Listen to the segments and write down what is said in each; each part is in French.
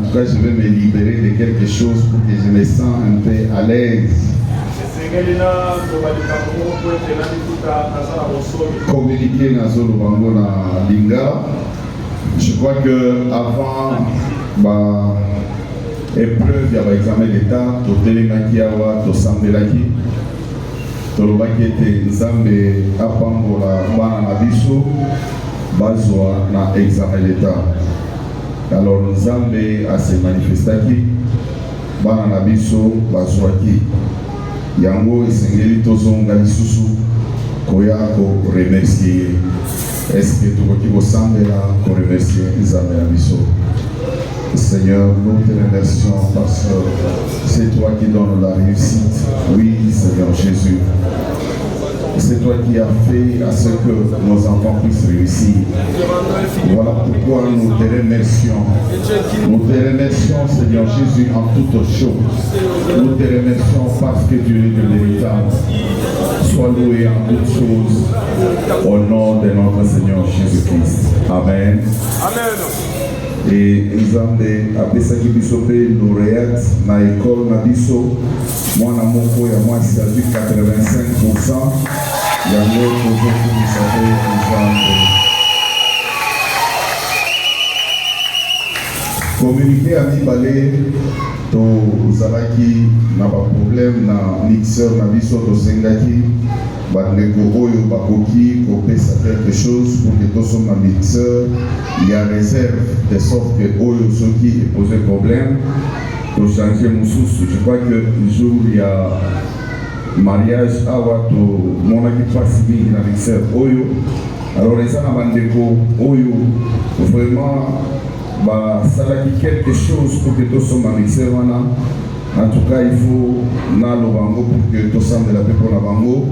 tout cas, je vais me libérer de quelque chose pour que je me sente un peu à l'aise. Communiquer dans Zolo Bango na Lingala. Je crois que avant épreuve, il y avait examen d'État, Totelemaki Awa, Tosambelaki, Tolobaki était Nzambe Apambola Bana Nabiso, Bazwa na examen d'État. Alors Nzambe a se manifestaki, Bana Nabiso, Bazwaki. Yango Isengeli Tozonga Lisusu, Koya ko remercier. Est-ce que tu veux qu'on remercie Nzambe Nabiso? Seigneur, nous te remercions parce que c'est toi qui donnes la réussite. Oui, Seigneur Jésus. C'est toi qui as fait à ce que nos enfants puissent réussir. Voilà pourquoi nous te remercions. Nous te remercions, Seigneur Jésus, en toutes choses. Nous te remercions parce que tu es le véritable. Sois loué en toutes choses. Au nom de notre Seigneur Jésus-Christ. Amen. Amen. Et Nzambe apesaki biso pe lauréate na école na biso mwana moko ya mwasi azwi 85%. Yango tozokumisa pe Nzambe. Communiquer à mibale tozalaki na baproblème na mixeur na biso tosengaki bandeko oyo bakoki kopesa quelque chose pour que tosomba mixeur ya réserve de sorte que oyo soki epose problème tochange mosusu. Je crois que jour ya mariage awa tomonaki mpasi mingi na mixeur oyo. Alors eza na bandeko oyo vraiment basalaki quelque chose pour que tosomba mixeur wana. En tout cas, il faut na lo bango pour que tout ça de la paix pour la bango.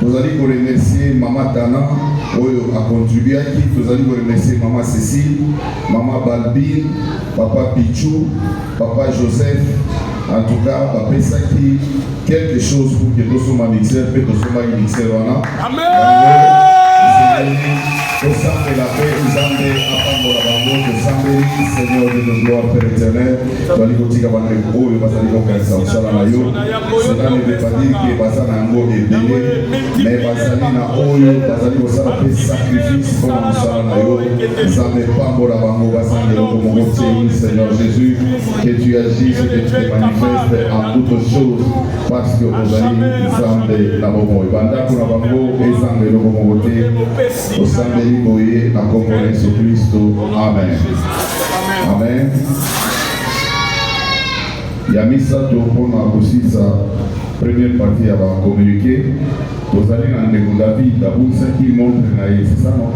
Nous allons remercier Maman Tana, oyo a contribué à qui. Nous allons remercier Maman Cécile, Maman Balbine, Papa Pichou, Papa Joseph. En tout cas, Papa Saki, quelque chose pour que tout soit mixeur, que tout soit mixeur. Amen. Au sein de la paix, nous allons apprendre la bango, que Seigneur de nos gloires, Père éternel, tu vas dire que tu vas dire que tu vas dire que cela ne veut pas dire que Bazana Ngo est belé, mais Bazana Oyo, Bazana Oyo, fait sacrifice pour nous, Salanayo, ça n'est pas pour la bango, Bazana Ngo, Seigneur Jésus, que tu agisses, que tu te manifestes en toutes choses, parce que Ozali, Zambe, la Bomo, Banda pour la bango, et Zambe, le Bomo, au Zambe, Boye, la Comore, sur Christ, Amen. Amen. Yamisa topona aussi sa première partie à communiquer. Vous allez dans le David, d'abord ce qui montre c'est ça non?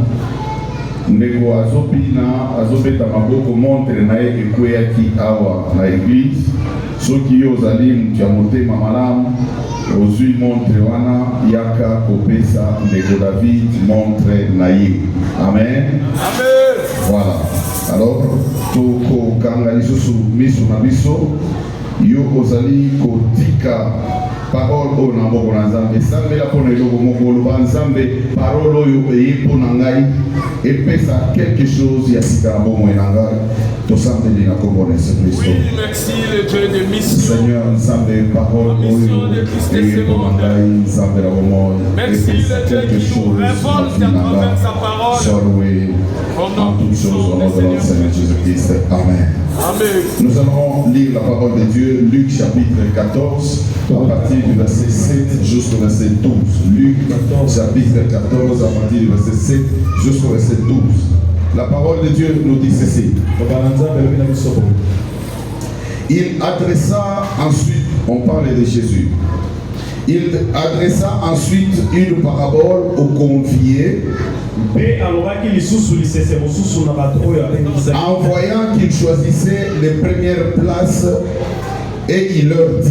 Ndeko azopeta maboko montre na ye ekweyaki awa na église. Soki yo ozali mutu ya motema malamu ozwi montre wana yaka kopesa ndeko David montre na ye. Amen. Amen. Voilà. Alors, toko kanga lisusu miso na biso yo ozali kotika parole oyo na moko na Nzambe esambela mpona eloko moko oloba Nzambe parole oyo eye mpona ngai epesa quelque chose ya sika na bomoi na ngai tosambeli na kombo na Yesu Kristo. Merci le Dieu de mission. Seigneur Nzambe parole oyo eye mpona ngai Nzambe na bomoi epesa quelque chose na vie na ngai sois loué en toutes choses au nom de notre Seigneur Jésus-Christ. Amen. Amen. Nous allons lire la parole de Dieu, Luc chapitre 14, à partir du verset 7 jusqu'au verset 12. Luc chapitre 14, à partir du verset 7 jusqu'au verset 12. La parole de Dieu nous dit ceci. Il adressa ensuite, on parle de Jésus, il adressa ensuite une parabole aux conviés, en voyant qu'ils choisissaient les premières places, et il leur dit: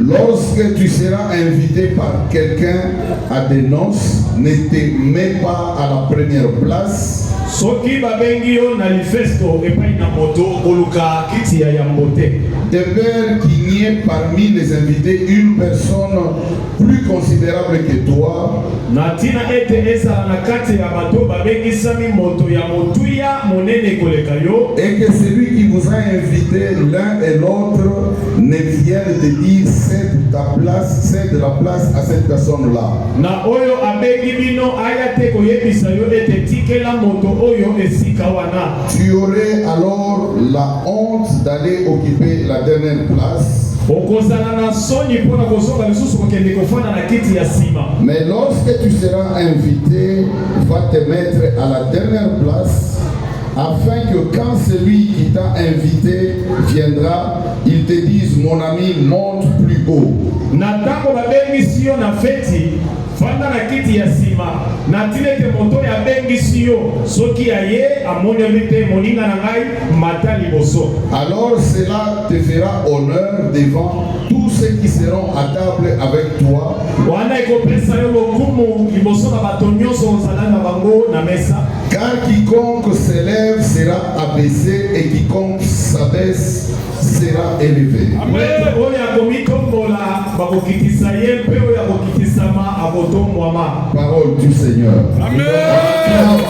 lorsque tu seras invité par quelqu'un à des noces, ne te mets pas à la première place, Soki babengi yo na lifesto epai na moto koluka kiti ya yambote. De peur qu'il n'y ait parmi les invités une personne plus considérable que toi. Natina ete eza na kati ya bato babengi sami moto ya motuya monene koleka yo. Et que celui qui vous a invité l'un et l'autre ne vienne de dire cède ta place, cède la place à cette personne-là. Na oyo abengi bino ayate koyebisa yo ete tikela moto oyo esika wana. Tu aurais alors la honte d'aller occuper la dernière place. Mais lorsque tu seras invité, va te mettre à la dernière place, afin que quand celui qui t'a invité viendra, il te dise mon ami, monte plus haut. Fanda na kiti ya sima na tilete moto ya bengi siyo soki aye amoni mite moninga na ngai mata liboso. Alors cela te fera honneur devant tous ceux qui seront à table avec toi. Wana ekopesa yo lokumu liboso na bato nyonso ozala na bango na mesa. Car quiconque s'élève sera abaissé et quiconque s'abaisse sera élevé. Amen. Oya komitombola bakokitisa ye pe oya kokisama abotomwama. Parole du Seigneur. Amen.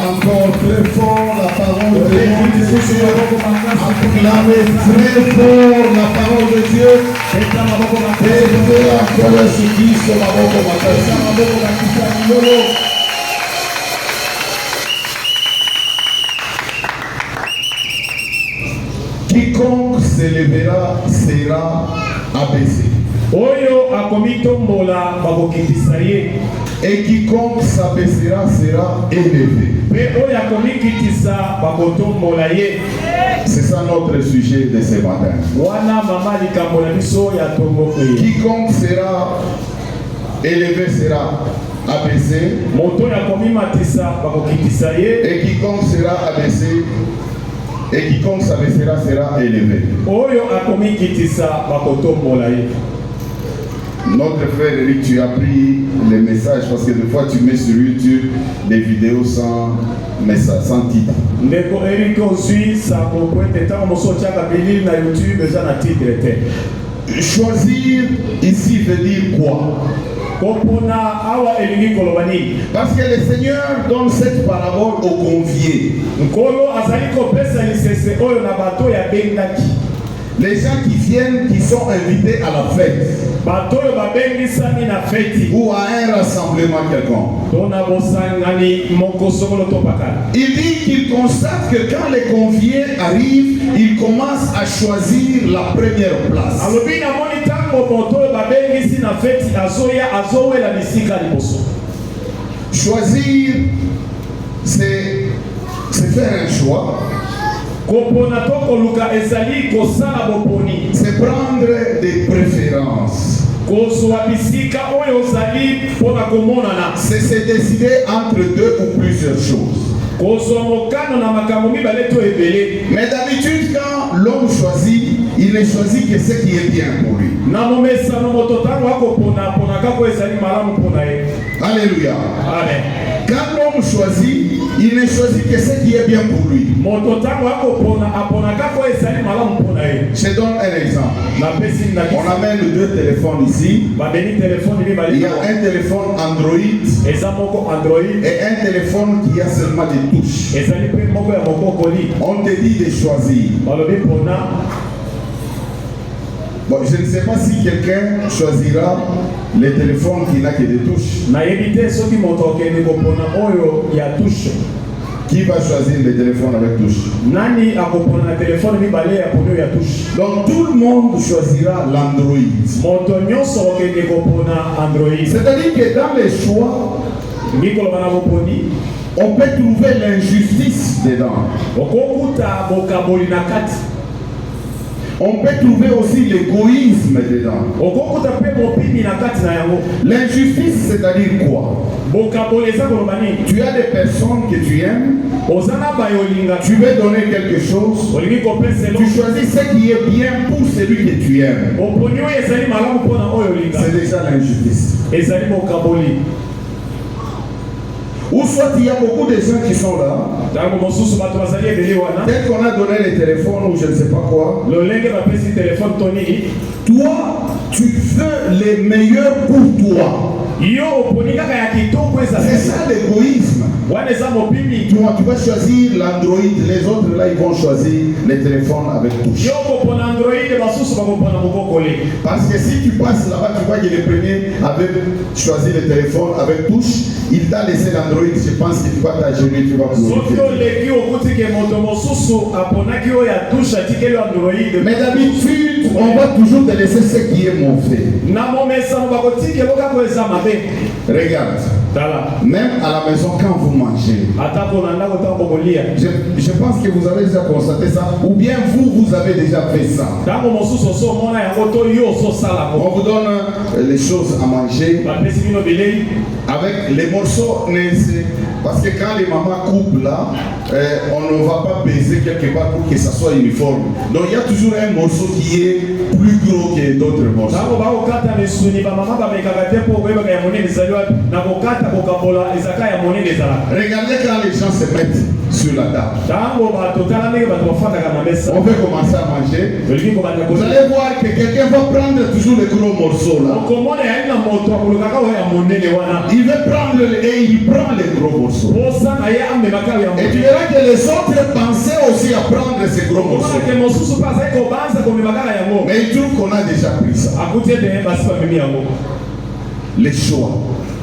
Encore très fort la parole de Dieu. Acclamez très fort la parole de Dieu. Et fais encore ce qui sont ma quiconque s'élèvera sera abaissé. Oyo akomitombola bakokitisa ye. Et quiconque s'abaissera sera élevé. C'est ça notre sujet de ce matin. Quiconque sera élevé sera abaissé. Et quiconque sera abaissé et quiconque s'abaissera sera élevé. Notre frère Eric, tu as pris les messages parce que des fois tu mets sur YouTube des vidéos sans message, sans titre. Choisir ici veut dire quoi? Parce que le Seigneur donne cette parabole aux conviés. Les gens qui viennent, qui sont invités à la fête ou à un rassemblement quelconque. Il dit qu'il constate que quand les conviés arrivent, ils commencent à choisir la première place. Choisir, c'est faire un choix. C'est prendre des préférences. C'est se décider entre deux ou plusieurs choses. Mais d'habitude, quand l'homme choisit, il ne choisit que ce qui est bien pour lui. Alléluia. Amen. Quand l'homme choisit, il ne choisit que ce qui est bien pour lui. Je donne un exemple. On amène deux téléphones ici. Il y a un téléphone Android et un téléphone qui a seulement des touches. On te dit de choisir. Bon, je ne sais pas si quelqu'un choisira le téléphone qui n'a que des touches. Qui va choisir le téléphone avec touche? Donc tout le monde choisira l'Android. C'est-à-dire que dans les choix, on peut trouver l'injustice dedans. On peut trouver aussi l'égoïsme dedans. L'injustice, c'est-à-dire quoi? Tu as des personnes que tu aimes, tu veux donner quelque chose, tu choisis ce qui est bien pour celui que tu aimes. C'est déjà l'injustice. Ou soit il y a beaucoup de gens qui sont là. Dès qu'on a donné les téléphones ou je ne sais pas quoi. Toi, tu veux les meilleurs pour toi. C'est ça l'égoïsme. Tu vas choisir l'Android, les autres là ils vont choisir les téléphones avec touche. Parce que si tu passes là-bas, tu vois que les premiers avaient choisi les téléphones avec touche, il t'a laissé l'Android, je pense que tu vas t'agenouiller, tu vas glorifier. Mais d'habitude, on va toujours te laisser ce qui est mauvais. Regarde, même à la maison quand vous mangez, je pense que vous avez déjà constaté ça, ou bien vous avez déjà fait ça. On vous donne les choses à manger avec les morceaux, parce que quand les mamans coupent là, on ne va pas baiser quelque part pour que ça soit uniforme. Donc il y a toujours un morceau qui est plus gros que d'autres morceaux. Regardez quand les gens se mettent sur la table. On veut commencer à manger. Vous allez voir que quelqu'un va prendre toujours les gros morceaux là. Il veut prendre et il prend les gros morceaux. Et tu verras que les autres pensaient aussi à prendre ces gros morceaux. Mais ils trouvent qu'on a déjà pris ça. Les choix.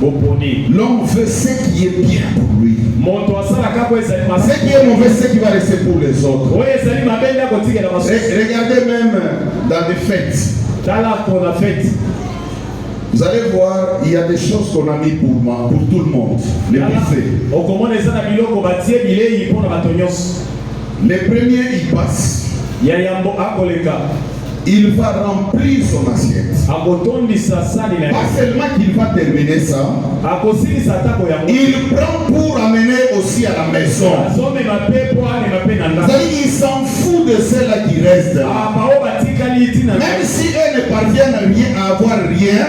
L'homme veut ce qui est bien pour lui. Ce qui est mauvais, ce qui va rester pour les autres. Regardez même dans les fêtes. Vous allez voir, il y a des choses qu'on a mis pour tout le monde. Les buffets. Les premiers, ils passent. Il va remplir son assiette. Pas seulement qu'il va terminer ça, il prend pour amener aussi à la maison. Il s'en fout de celle qui reste. Même si elle ne parvient à avoir rien,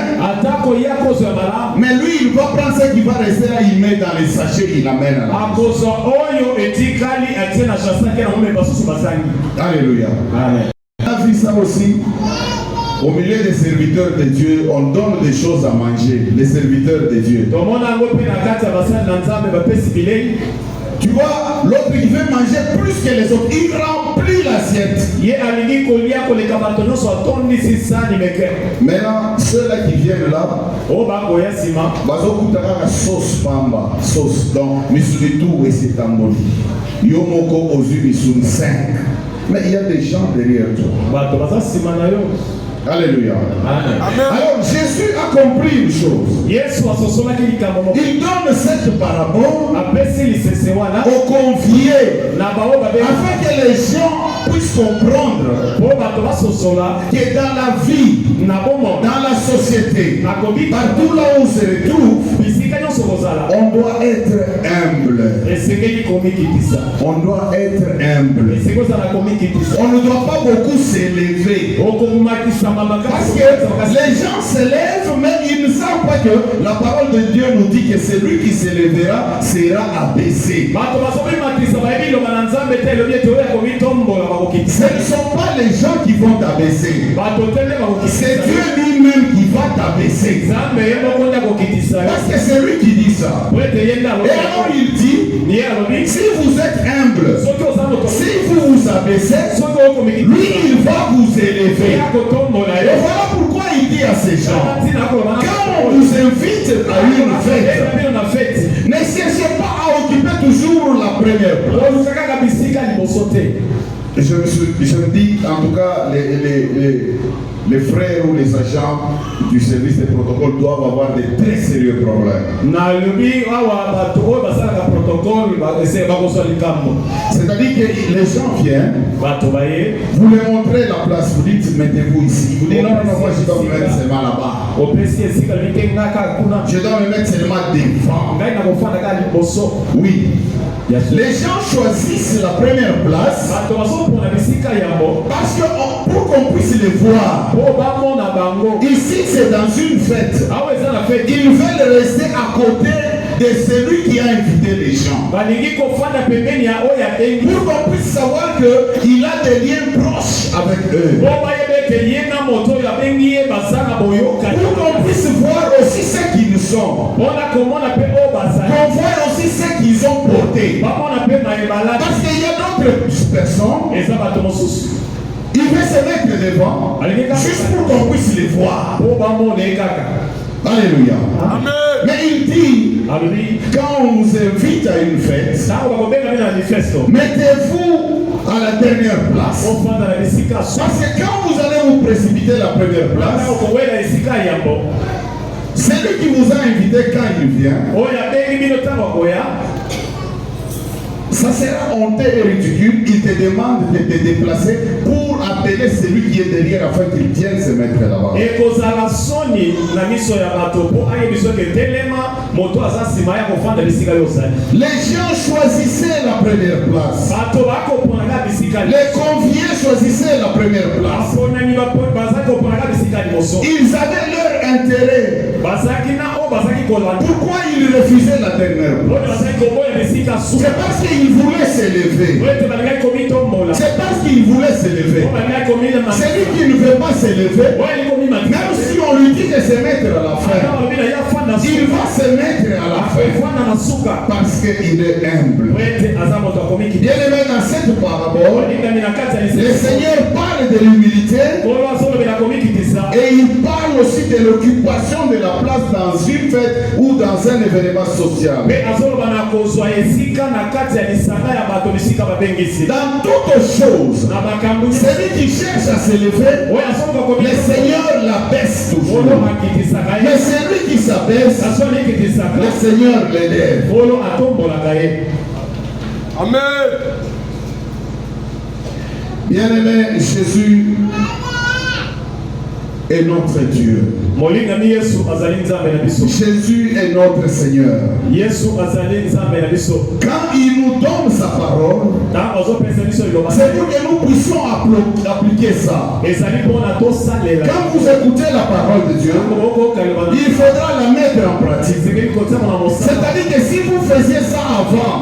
mais lui il va prendre ce qui va rester là, il met dans les sachets, il amène à la maison. Alléluia. Amen. On a vu ça aussi. Au milieu des serviteurs de Dieu, on donne des choses à manger. Les serviteurs de Dieu. Tu vois, l'autre qui veut manger plus que les autres, il remplit l'assiette. Maintenant, ceux-là qui viennent là, sauce pamba, sauce donc, misulitou et c'est tamboli. Yomoko ozu misun 5. Mais il y a des gens derrière toi. Alléluia. Amen. Alors Jésus a compris une chose. Il donne cette parabole aux conviés afin que les gens puissent comprendre que dans la vie, dans la société, partout là où on se retrouve, on doit être humble. On doit être humble. On ne doit pas beaucoup s'élever. Parce que les gens s'élèvent, mais ils ne savent pas que la parole de Dieu nous dit que celui qui s'élèvera sera abaissé. Ce ne sont pas les gens qui vont t'abaisser. C'est Dieu lui-même qui va t'abaisser. Parce que c'est lui qui dit ça. Et alors il dit, si vous êtes humble, si vous vous abaissez, lui il va vous élever. Et voilà pourquoi il dit à ces gens, quand on vous invite à une fête, ne cherchez pas à occuper toujours la première place. Je me dis, en tout cas, les frères ou les agents du service de protocole doivent avoir de très sérieux problèmes. C'est-à-dire que les gens viennent, vous leur montrez la place, vous dites mettez-vous ici. Vous dites non, moi je dois me mettre seulement là-bas. Je dois me mettre seulement devant. Oui. Les gens choisissent la première place parce que pour qu'on puisse les voir. Ici c'est dans une fête. Ils veulent rester à côté de celui qui a invité les gens. Pour qu'on puisse savoir qu'il a des liens proches avec eux. Pour qu'on puisse voir aussi ce qu'ils sont. Qu'on voit aussi ce qu'ils ont porté. Parce qu'il y a d'autres personnes, il veut se mettre devant, juste pour qu'on puisse les voir. Alléluia. Amen. Mais il dit, quand on vous invite à une fête, mettez-vous à la dernière place. Parce que quand vous allez vous précipiter à la première place, celui qui vous a invité quand il vient, ça sera honteux et ridicule. Il te demande de te déplacer pour appeler celui qui est derrière afin qu'il vienne se mettre là-bas. Les gens choisissaient la première place. Les conviés choisissaient la première place. Ils avaient leur intérêt. Pourquoi ils refusaient la dernière place? C'est parce qu'ils voulaient s'élever. C'est parce qu'ils voulaient s'élever. Celui qui ne veut pas s'élever, même si on lui dit de se mettre à la fin, il va se mettre à la fin parce qu'il est humble. Bien aimé, dans cette parabole, le Seigneur parle de l'humilité et il parle aussi de l'occupation de la place dans une fête ou dans un événement social. Dans toutes choses, celui qui cherche à s'élever, le Seigneur l'abaisse toujours. Mais celui qui s'abaisse, le Seigneur l'élève. Amen. Bien-aimé, Jésus est notre Dieu. Jésus est notre Seigneur. Quand il nous donne sa parole, c'est pour que nous puissions appliquer ça. Quand vous écoutez la parole de Dieu, il faudra la mettre en pratique. C'est-à-dire que si vous faisiez ça avant,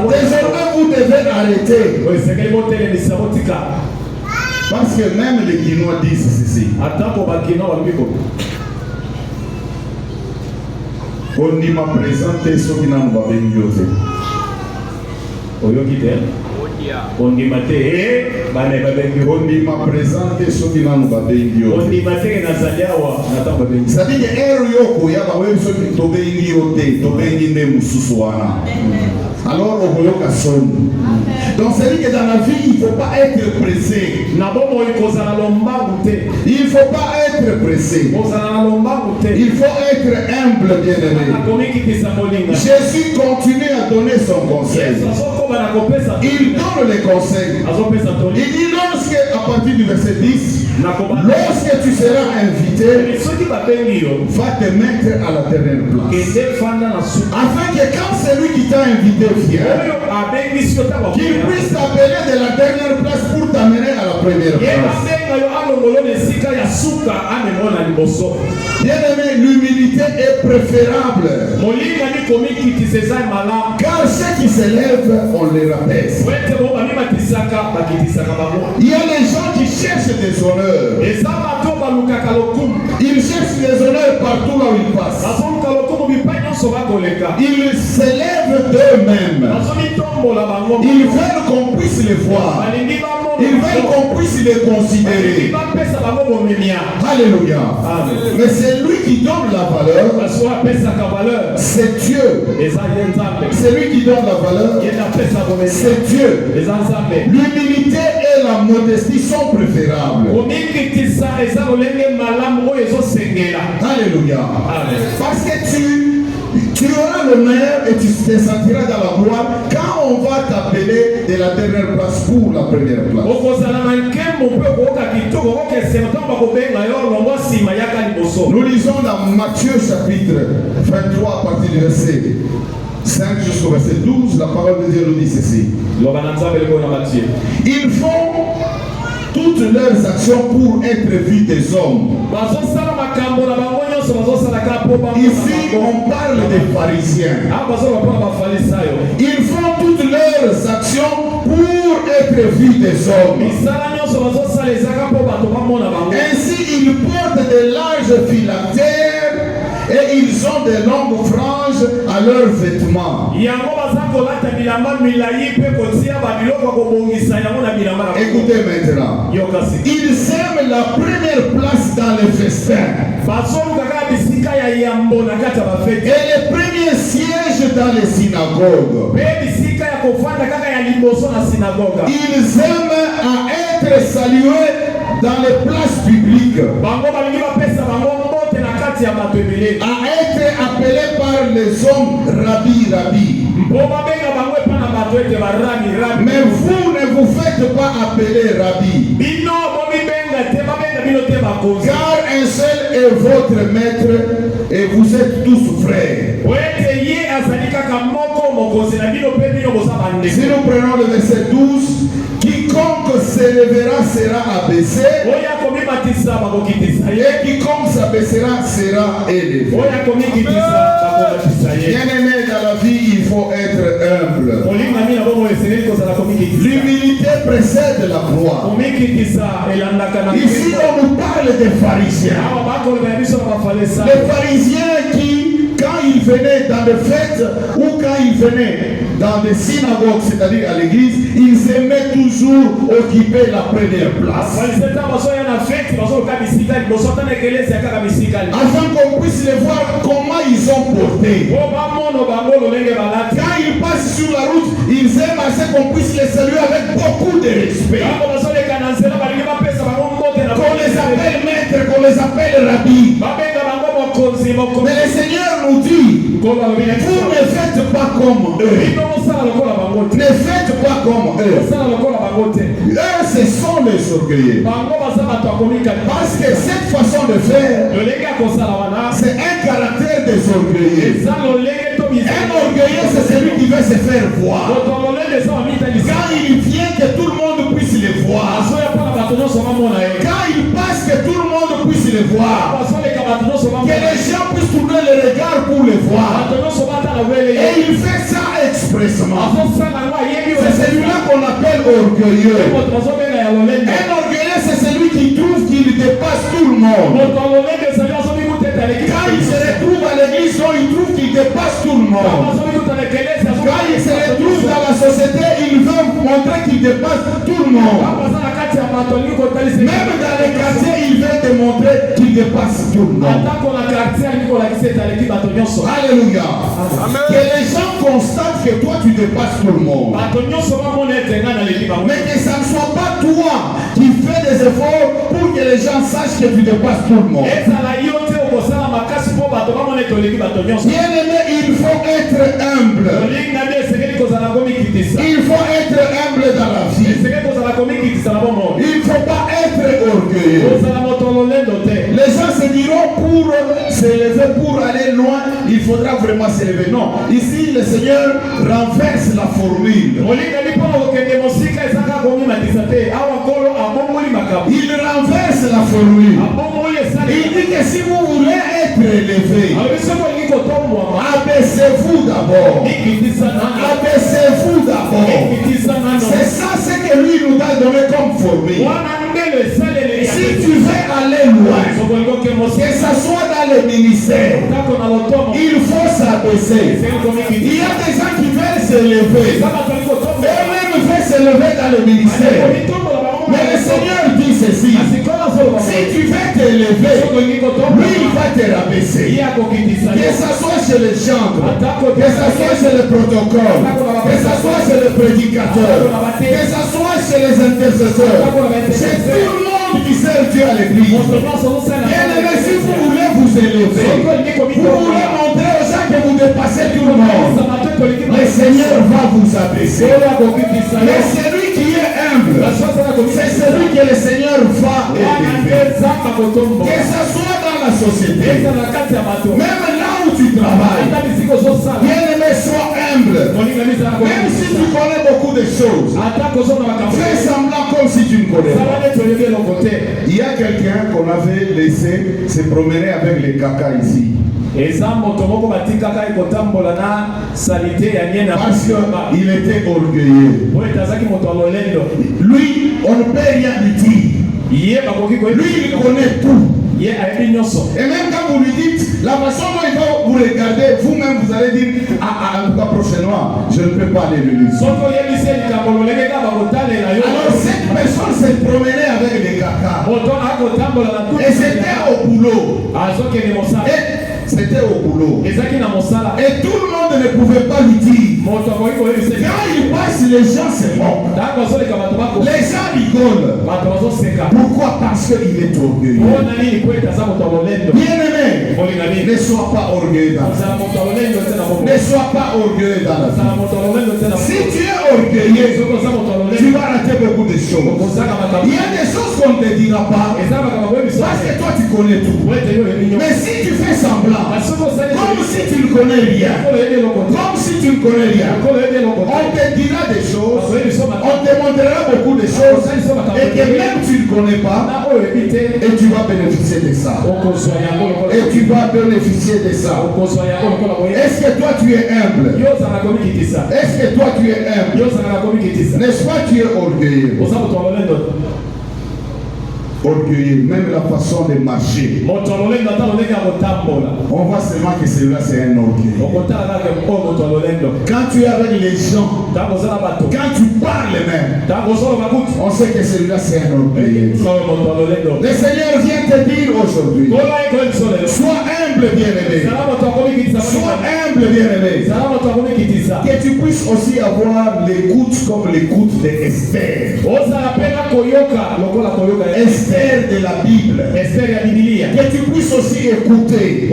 désormais vous devez arrêter. Parce que même les Guinois disent ceci. On m'a présenté ce qui n'a pas béni. On m'a présenté ce qui n'a pas béni. C'est-à-dire que alors on voit qu'à son. Donc c'est-à-dire que dans la vie, il ne faut pas être pressé. Il ne faut pas être pressé. Il faut être humble, bien-aimé. Jésus continue à donner son conseil. Il donne les conseils. Il dit lorsque, à partir du verset 10, lorsque tu seras invité, va te mettre à la dernière place. Afin que quand celui qui t'a invité vient, qu'il puisse t'appeler de la dernière place pour t'amener à la première place. Bien aimé, l'humilité est préférable. Car ceux qui s'élèvent, on les rabaisse. Il y a des gens qui cherchent des honneurs. Ils cherchent des honneurs partout là où ils passent. Ils s'élèvent d'eux-mêmes. Ils veulent qu'on puisse les voir. Ils veulent qu'on puisse les considérer. Alléluia. Mais c'est lui qui donne la valeur. C'est Dieu. C'est lui qui donne la valeur. C'est Dieu. L'humilité et la modestie sont préférables. Alléluia. Parce que tu auras l'honneur et tu te sentiras dans la gloire quand on va t'appeler de la dernière place pour la première place. Nous lisons dans Matthieu chapitre 23 à partir du verset 5 jusqu'au verset 12, la parole de Dieu nous dit ceci. Ils font toutes leurs actions pour être vus des hommes. Ici, on parle des pharisiens. Ils font toutes leurs actions pour être vus des hommes. Ainsi, ils portent de larges phylactères et ils ont de longues franges à leurs vêtements. Écoutez maintenant. Ils aiment la première place dans les festins et les premiers sièges dans les synagogues. Ils aiment à être salués dans les places publiques, à être appelés par les hommes rabbi, rabbi. Mais vous ne vous faites pas appeler rabbi, car un seul est votre maître et vous êtes tous frères. Si nous prenons le verset 12, quiconque s'élèvera sera abaissé et quiconque s'abaissera sera élevé. Bien-aimé, dans la vie, il faut être humble. L'humilité précède la gloire. Ici, on nous parle des pharisiens. Les pharisiens qui, quand ils venaient dans des fêtes ou quand ils venaient dans des synagogues, c'est-à-dire à l'église, ils aimaient toujours occuper la première place. Afin qu'on puisse les voir comment ils ont porté. Quand ils passent sur la route, ils aiment assez qu'on puisse les saluer avec beaucoup de respect. Qu'on les appelle maître, qu'on les appelle rabbi. Mais le Seigneur nous dit, vous ne faites pas comme eux. Ne faites pas comme eux. Eux, ce sont les orgueilleux. Parce que cette façon de faire, c'est un caractère des orgueilleux. Un orgueilleux, c'est celui qui veut se faire voir. Quand il vient, que tout le monde puisse les voir. Quand il passe, que tout le monde puisse les voir. Que les gens puissent tourner le regard pour les voir. Et il fait ça expressement. C'est celui-là qu'on appelle orgueilleux. Un orgueilleux, c'est celui qui trouve qu'il dépasse tout le monde. Quand il se retrouve à l'église, il trouve qu'il dépasse tout le monde. Quand il se retrouve dans la société, il veut montrer qu'il dépasse tout le monde. Même dans les quartiers, il veut démontrer qu'il dépasse tout le monde. Alléluia. Que les gens constatent que toi tu dépasses tout le monde. Mais que ça ne soit pas toi qui fais des efforts pour que les gens sachent que tu dépasses tout le monde. Bien-aimé, il faut être humble. Il faut être humble dans la vie. Il ne faut pas être orgueilleux. Les gens se diront pour s'élever, pour aller loin, il faudra vraiment s'élever. Non, ici le Seigneur renverse la formule. Il renverse la formule. Il dit que si vous voulez être élevé, abaissez-vous d'abord. Abaissez-vous d'abord. C'est ça ce que lui nous a donné comme formule. Si tu veux aller loin, que ce soit dans le ministère, il faut s'abaisser. Il y a des gens qui veulent s'élever. Eux-mêmes veulent s'élever dans le ministère. Mais le Seigneur dit ceci: si tu veux t'élever, lui il va te rabaisser. Que ce soit chez les chantres, que ce soit chez les protocoles, que ce soit chez les prédicateurs, que ce soit chez les intercesseurs, c'est tout le monde qui sert Dieu à l'église. Bien-aimés, si vous voulez vous élever, vous voulez montrer aux gens que vous dépassez tout le monde, le Seigneur va vous abaisser. Mais celui qui est humble, c'est celui que le Seigneur va élever. Que ce soit dans la société, même là où tu travailles, bien-aimé, sois humble. Même si tu connais beaucoup beaucoup de choses. Fais semblant comme si tu ne connais pas. Il y a quelqu'un qu'on avait laissé se promener avec les caca ici. Parce qu'il était orgueilleux. Lui, on ne peut rien lui dire. Lui, il connaît tout. Et même quand vous lui dites, la façon dont il va vous regarder, vous-même vous allez dire, en tout cas prochainement, je ne peux pas aller le lire. Alors cette personne s'est promenée avec les caca. Et c'était au boulot. C'était au boulot. Et tout le monde ne pouvait pas lui dire. Quand il passe, les gens se moquent. Les gens rigolent. Pourquoi? Parce qu'il est orgueilleux. Bien-aimé, ne sois pas orgueilleux dans la vie. Ne sois pas orgueilleux dans la vie. Si tu es orgueilleux, tu vas rater beaucoup de choses. Il y a des choses qu'on ne te dira pas parce que toi tu connais tout. Mais si tu fais semblant, comme si tu ne connais rien, comme si tu ne connais rien, on te dira des choses, on te montrera beaucoup de choses, et que même tu ne connais pas, et tu vas bénéficier de ça. Et tu vas bénéficier de ça. Est-ce que toi tu es humble? Est-ce que toi tu es humble? N'est-ce pas, tu es orgueilleux? Orgueilleux, même la façon de marcher. On voit seulement que celui-là c'est un orgueil. Quand tu es avec les gens, quand tu parles même, on sait que celui-là c'est un orgueil. Le Seigneur vient te dire aujourd'hui, sois humble, bien-aimé. Sois humble, bien-aimé. Que tu puisses aussi avoir l'écoute comme l'écoute d'Esther. Esther de la Bible. Que tu puisses aussi écouter.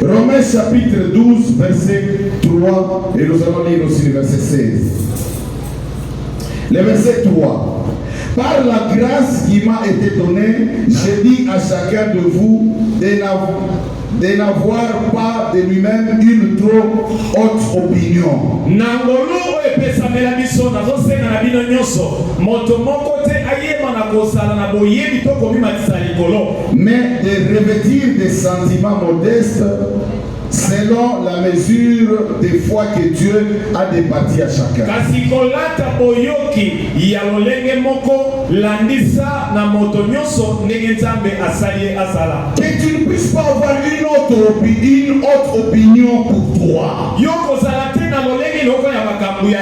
Romains chapitre 12, verset 3, et nous allons lire aussi le verset 16. Le verset 3. Par la grâce qui m'a été donnée, je dis à chacun de vous de n'avoir pas de lui-même une trop haute opinion. Mais de revêtir des sentiments modestes selon la mesure des fois que Dieu a départi à chacun. Que tu ne puisses pas avoir une autre opinion pour toi.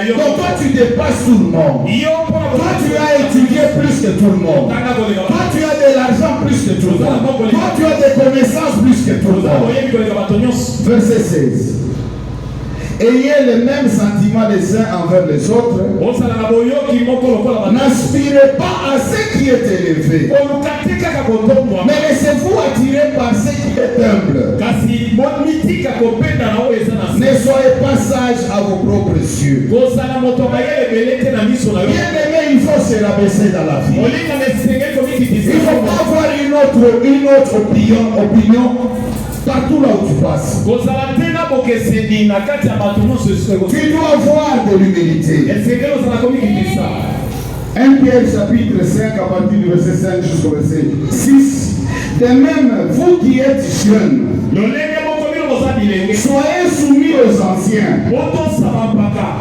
Donc toi tu dépasses tout le monde. Toi tu as étudié plus que tout le monde. Toi tu as de l'argent plus que tout le monde. Toi tu as des connaissances plus que tout le monde. Verset 16. Ayez les mêmes sentiments les uns envers les autres. N'aspirez pas à ce qui est élevé, mais laissez-vous attirer par ce qui est humble. Ne soyez pas sages à vos propres yeux. Bien-aimé, il faut se rabaisser dans la vie. Il ne faut pas avoir une autre opinion partout là où tu passes. Tu dois avoir de l'humilité. 1 Pierre chapitre 5 à partir du verset 5 jusqu'au verset 6. De même, vous qui êtes jeunes, soyez soumis aux anciens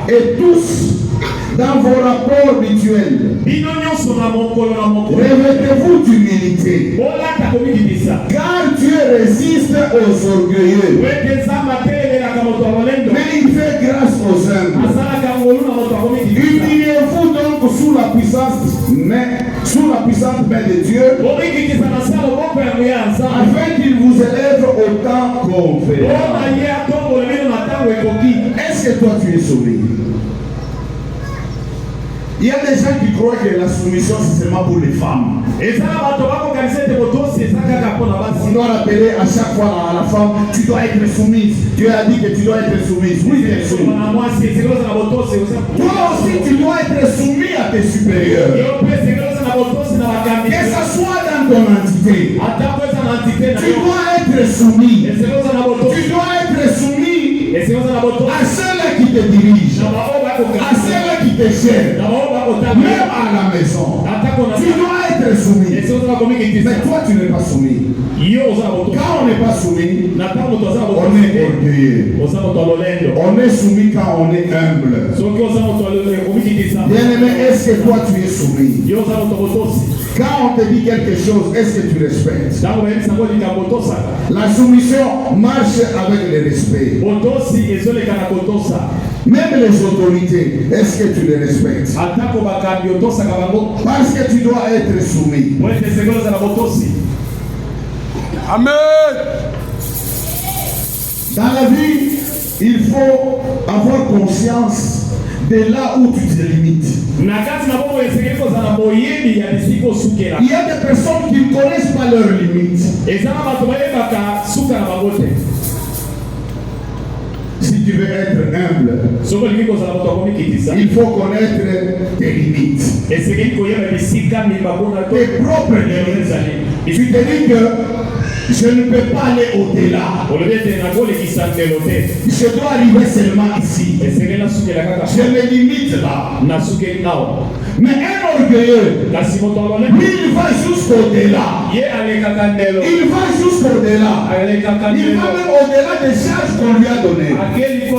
et tous dans vos rapports mutuels. Revêtez-vous d'humilité, car Dieu résiste aux orgueilleux, mais il fait grâce aux humbles. Humiliez-vous donc sous la puissante main de Dieu, afin qu'il vous élève au temps convenable. Est-ce que toi tu es sauvé? Il y a des gens qui croient que la soumission c'est seulement pour les femmes. On doit rappeler à chaque fois à la femme, tu dois être soumise. Dieu a dit que tu dois être soumise. Oui, tu es soumise. Toi aussi tu dois être soumis à tes supérieurs. Que ce soit dans ton entité. Tu dois être soumis. Tu dois être soumis à ceux-là qui te dirigent, à ceux-là qui te gèrent, même à la maison, tu dois être soumis. Mais toi, tu n'es pas soumis. Quand on n'est pas soumis, on est orgueilleux. On est soumis quand on est humble. Bien-aimé, est-ce que toi tu es soumis? Quand on te dit quelque chose, est-ce que tu respectes? La soumission marche avec le respect. Même les autorités, est-ce que tu les respectes? Parce que tu dois être soumis. Amen. Dans la vie, il faut avoir conscience de là où tu te limites. Il y a des personnes qui ne connaissent pas leurs limites. Si tu veux être humble, il faut connaître tes limites. Tes propres limites. Tu te dis que je ne peux pas aller au-delà. Je dois arriver seulement ici. Je me limite là. Mais un orgueilleux, lui, il va jusqu'au-delà. Il va jusqu'au-delà. Il va même au-delà des charges qu'on lui a données. Il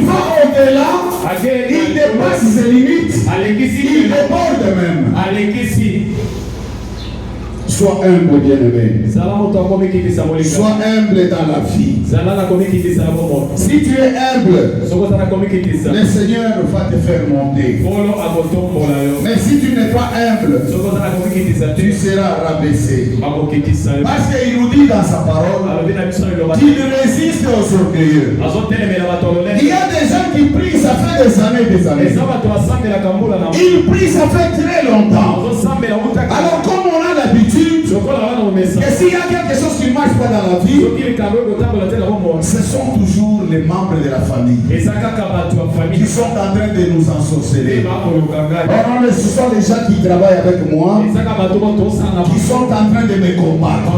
va au-delà. Il dépasse ses limites. Il déborde même. Sois humble, bien-aimé. Sois humble dans la vie. Si tu es humble, le Seigneur va te faire monter. Mais si tu n'es pas humble, tu seras rabaissé. Parce qu'il nous dit dans sa parole qu'il résiste aux orgueilleux. Il y a des gens qui prient, ça fait des années. Ils prient, ça fait très longtemps. Alors comme on a l'habitude, et s'il y a quelque chose qui ne marche pas dans la vie, ce sont toujours les membres de la famille qui sont en train de nous ensorceler. Or, ce sont les gens qui travaillent avec moi qui sont en train de me combattre.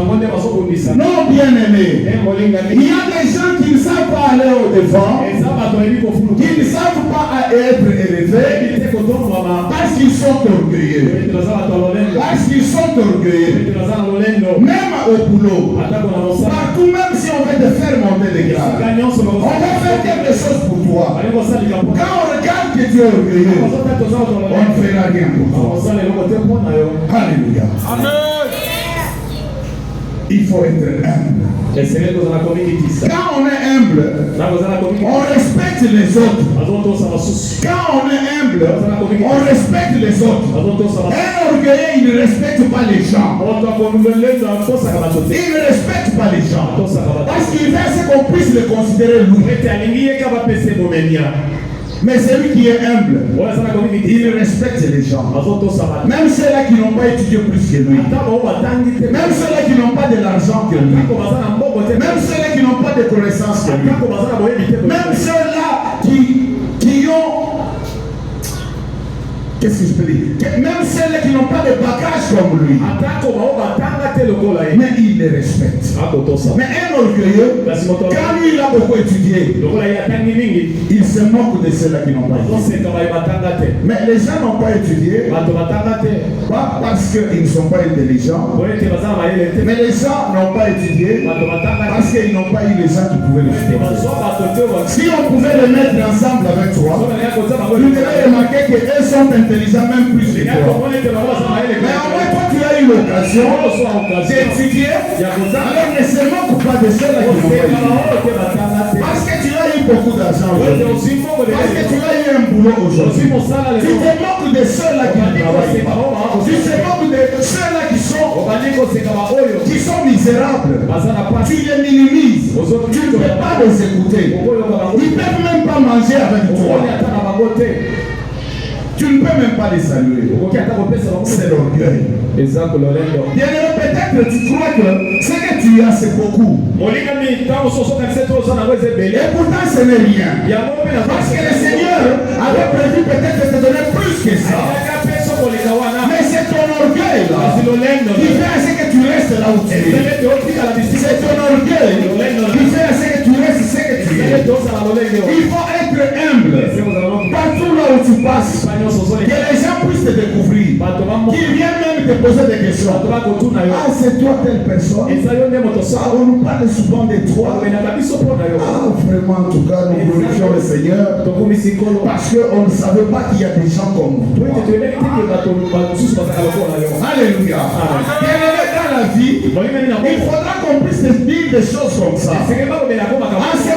Non, bien-aimé, il y a des gens qui ne savent pas aller au-devant, qui ne savent pas être élevés parce qu'ils sont orgueilleux. Parce qu'ils sont orgueilleux. Même au boulot, partout, même si on veut te faire monter les grades, on va faire quelque chose pour toi. Quand on regarde que tu es orgueilleux, on ne fera rien pour toi. Alléluia. Amen. Il faut être humble. Quand on est humble, on respecte les autres. Quand on est humble, on respecte les autres. Un orgueilleux, il ne respecte pas les gens. Il ne respecte pas les gens. Parce qu'il veut qu'on puisse le considérer lui. Mais celui qui est humble, il respecte les gens. Même ceux-là qui n'ont pas étudié plus que lui. Même ceux-là qui n'ont pas de l'argent que lui. Même ceux-là qui n'ont pas de connaissances que lui. Même ceux-là qui ont... Qu'est-ce que je peux dire? Même ceux-là qui n'ont pas de bagage comme lui. Mais il les respecte. Mais un orgueilleux, quand lui il a beaucoup étudié, il se moque de ceux-là qui n'ont pas étudié. Mais les gens n'ont pas étudié, pas parce qu'ils ne sont pas intelligents, mais les gens n'ont pas étudié parce qu'ils n'ont pas eu les gens qui pouvaient les faire. Si on pouvait les mettre ensemble avec toi, vous devez remarquer qu'eux sont intelligents même plus que toi. Mais en vrai, toi tu as eu l'occasion d'étudier, alors ne se moque pas de ceux-là qui n'ont pas étudié. Parce que tu as eu beaucoup d'argent aujourd'hui. Parce que tu as eu un boulot aujourd'hui. Tu te moques de ceux-là qui ne travaillent pas. Tu te moques de ceux-là qui sont misérables. Tu les minimises. Tu ne peux pas les écouter. Ils ne peuvent même pas manger avec toi. Tu ne peux même pas les saluer. C'est l'orgueil. Bien-aimé, peut-être tu crois que ce que tu as, c'est beaucoup. Et pourtant, ce n'est rien. Parce que le Seigneur avait prévu peut-être de te donner plus que ça. Mais c'est ton orgueil là qui fait à ce que tu restes là où tu es. C'est ton orgueil qui fait à ce que tu restes ce que tu es. Il faut être humble. Partout là tu passes, que les gens puissent te découvrir, qu'ils viennent même te poser des questions. Ah, c'est toi telle personne. Ah, on nous parle souvent de toi. Ah, vraiment, en tout cas, nous glorifions le Seigneur parce qu'on ne savait pas qu'il y a des gens comme toi. Alléluia. Dans la vie, il faudra qu'on puisse te dire des choses comme ça. En ce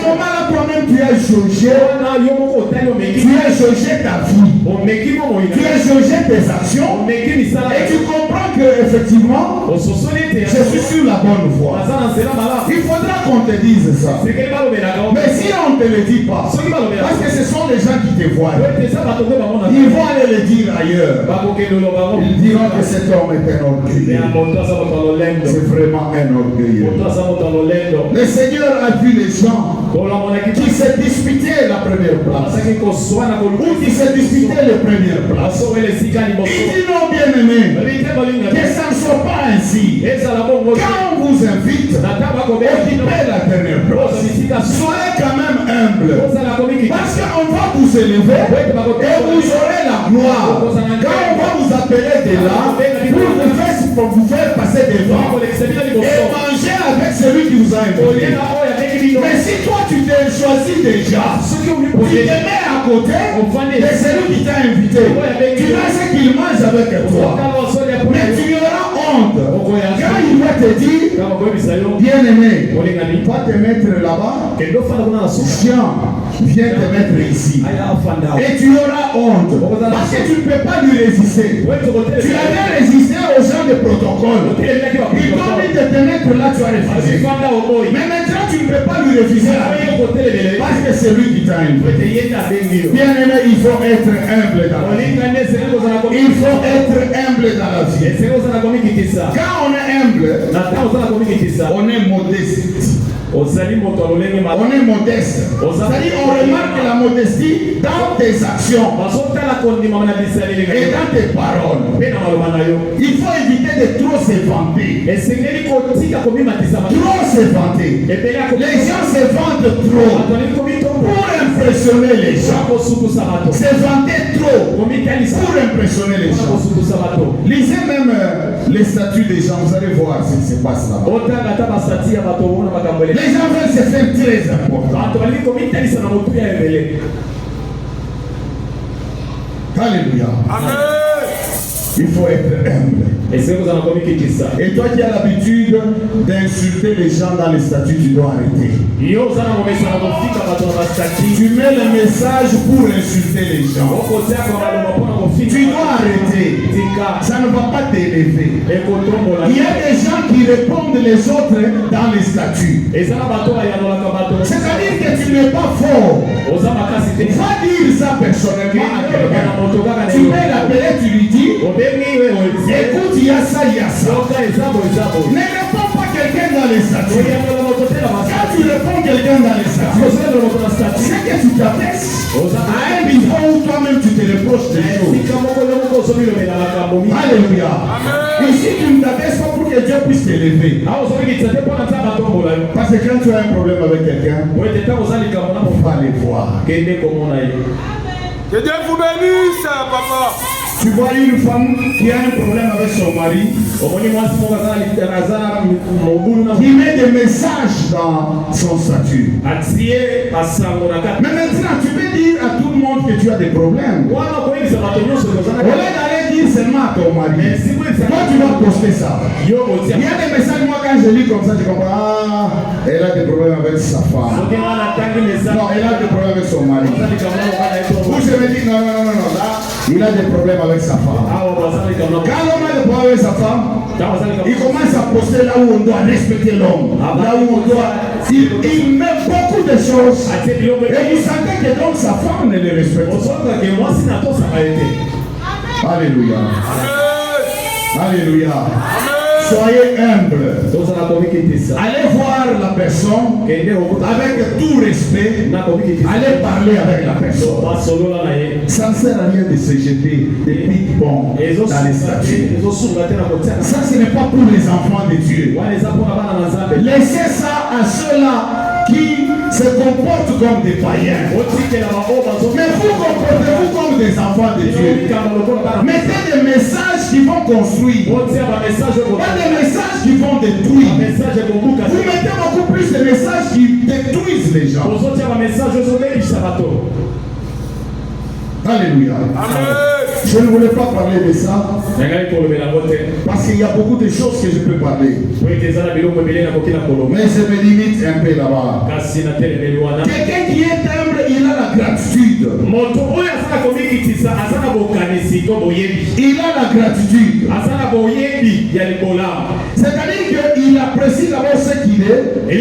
moment-là, toi-même, tu as jaugé. Tu as jaugé ta vie. Tu as jaugé tes actions. Et tu comprends que effectivement, je suis sur la bonne voie. Il faudra qu'on te dise ça. Mais si on ne te le dit pas, parce que ce sont les gens qui te voient, ils vont aller le dire ailleurs. Ils diront que cet homme est un orgueilleux. C'est vraiment un orgueilleux. Le Seigneur a vu les gens qui se disputaient la première place, ou qui se disputaient les premières places. Il dit non, bien aimé, que ça ne soit pas ainsi. Quand on vous invite, occupez la dernière place. Soyez quand même humble, parce qu'on va vous élever et vous aurez la gloire. Quand on va vous appeler de là pour vous faire passer devant et manger avec celui qui vous a invité. Mais si toi tu t'es choisi déjà, tu te mets à côté de celui qui t'a invité, tu vois ce qu'il mange avec toi, mais tu auras honte quand il va te dire, bien aimé, toi te mettre là-bas, viens te mettre ici, et tu auras honte parce que tu ne peux pas lui résister. Tu avais résisté aux gens de protocole, ils t'ont dit de te mettre là, tu as refusé. Mais maintenant tu ne peux pas lui refuser parce que c'est lui qui t'a invité. Bien aimé, il faut être humble dans la vie. Il faut être humble dans la vie. Quand on est humble, on est modeste. On est modeste. C'est-à-dire on remarque la modestie dans tes actions et dans tes paroles. Il faut éviter de trop se vanter. Trop se vanter. Les gens se vantent trop pour impressionner les gens. Se vanter trop pour impressionner les gens. Lisez même les statuts des gens, vous allez voir ce qui se passe là-bas. Les gens veulent se faire très important. Alléluia. Amen. Il faut être humble. Et toi qui as l'habitude d'insulter les gens dans les statuts, tu dois arrêter. Tu mets le message pour insulter les gens. Tu dois arrêter. Ça ne va pas t'élever. Il y a des gens qui répondent les autres dans les statuts. C'est-à-dire que tu n'es pas fort. Va dire ça personnellement à quelqu'un. Tu peux l'appeler, tu lui dis, écoute, il y a ça, il y a ça. Ne réponds pas quelqu'un dans les statuts. Quand tu réponds quelqu'un dans les statuts, c'est que tu t'abaisses à un niveau où toi-même tu te reproches des choses. Alléluia. Ici, tu ne t'abaisses pas pour que Dieu puisse t'élever. Parce que quand tu as un problème avec quelqu'un, il faut aller voir. Que Dieu vous bénisse, papa. Tu vois une femme qui a un problème avec son mari, qui met des messages dans son statut. Mais maintenant, tu peux dire à tout le monde que tu as des problèmes. Au lieu d'aller dire seulement à ton mari, toi tu vas poster ça. Il y a des messages, moi quand je lis comme ça, je comprends, ah, elle a des problèmes avec sa femme. Non, elle a des problèmes avec son mari. Ou je me dis, non, là, il a des problèmes avec sa femme. Quand l'homme a des problèmes avec sa femme, il commence à poster là où on doit respecter l'homme. Là où on doit... Il met beaucoup de choses. Et vous sentez que donc sa femme ne le respecte pas. Alléluia. Alléluia. Soyez humble. Allez voir la personne avec tout respect. Allez parler avec la personne. Ça ne sert à rien de se jeter des pics-ponts dans les statues. Ça, ce n'est pas pour les enfants de Dieu. Laissez ça à ceux-là qui se comportent comme des païens. Mais vous comportez-vous comme des enfants de Dieu. Mettez des messages qui vont construire, pas des messages qui vont détruire. Vous mettez beaucoup plus de messages qui détruisent les gens. Alléluia. Amen. Je ne voulais pas parler de ça parce qu'il y a beaucoup de choses que je peux parler. Mais je me limite un peu là-bas. Quelqu'un qui est humble, il a la gratitude. Il a la gratitude. C'est-à-dire qu'il apprécie d'abord ce qu'il est. Et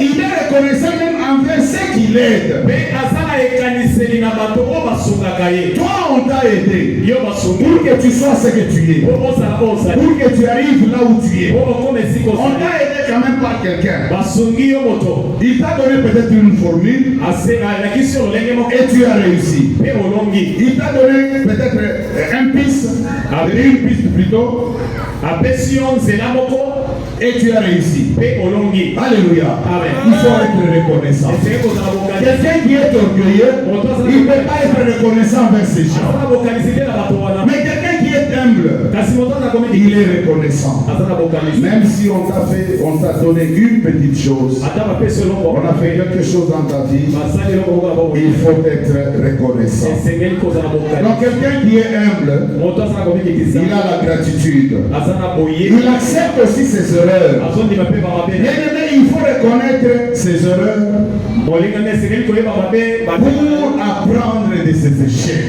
il est reconnaissant même envers ce qu'il aide. Toi, on t'a aidé pour que tu sois ce que tu es, pour que tu arrives là où tu es. On t'a aidé quand même par quelqu'un. Il t'a donné peut-être une formule et tu as réussi. Il t'a donné peut-être une piste plutôt, et tu as réussi. Alléluia. Il faut être reconnaissant. Quelqu'un qui est orgueilleux, il ne peut pas être reconnaissant envers ces gens. Mais quelqu'un qui est humble, il est reconnaissant. Même si on t'a donné une petite chose, on a fait quelque chose dans ta vie, il faut être reconnaissant. Donc quelqu'un qui est humble, il a la gratitude. Il accepte aussi ses erreurs. Bien-aimé, il faut reconnaître ses erreurs pour apprendre de ses échecs.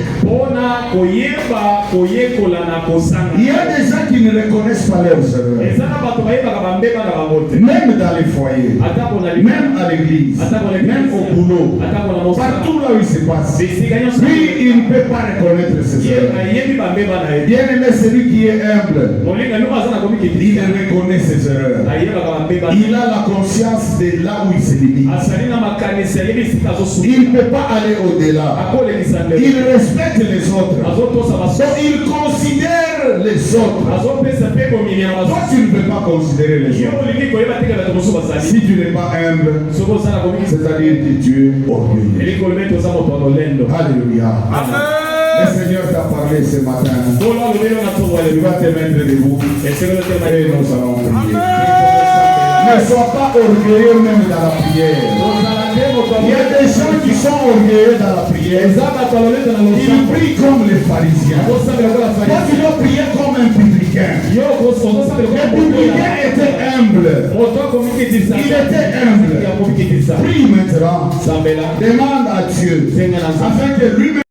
Il y a des gens qui ne reconnaissent pas leurs erreurs. Même dans les foyers, même à l'église, même au boulot, partout là où il se passe. Lui, il ne peut pas reconnaître ses erreurs. Bien-aimé, celui qui est humble, il reconnaît ses erreurs. Il a la conscience de là où il se limite. Il ne peut pas aller au-delà. Il respecte les autres. Donc il considère les autres. Toi, tu ne peux pas considérer les autres. Si tu n'es pas humble, c'est-à-dire que tu es orgueilleux. Alléluia. Le Seigneur t'a parlé ce matin. Tu vas te mettre debout et nous allons prier. Ne sois pas orgueilleux même dans la prière. Il y a des gens qui sont orgueilleux dans la prière. Ils prient comme les pharisiens. Toi, tu dois prier comme un publicain. Le publicain était humble. Il était humble. Prie maintenant. Demande à Dieu afin que lui-même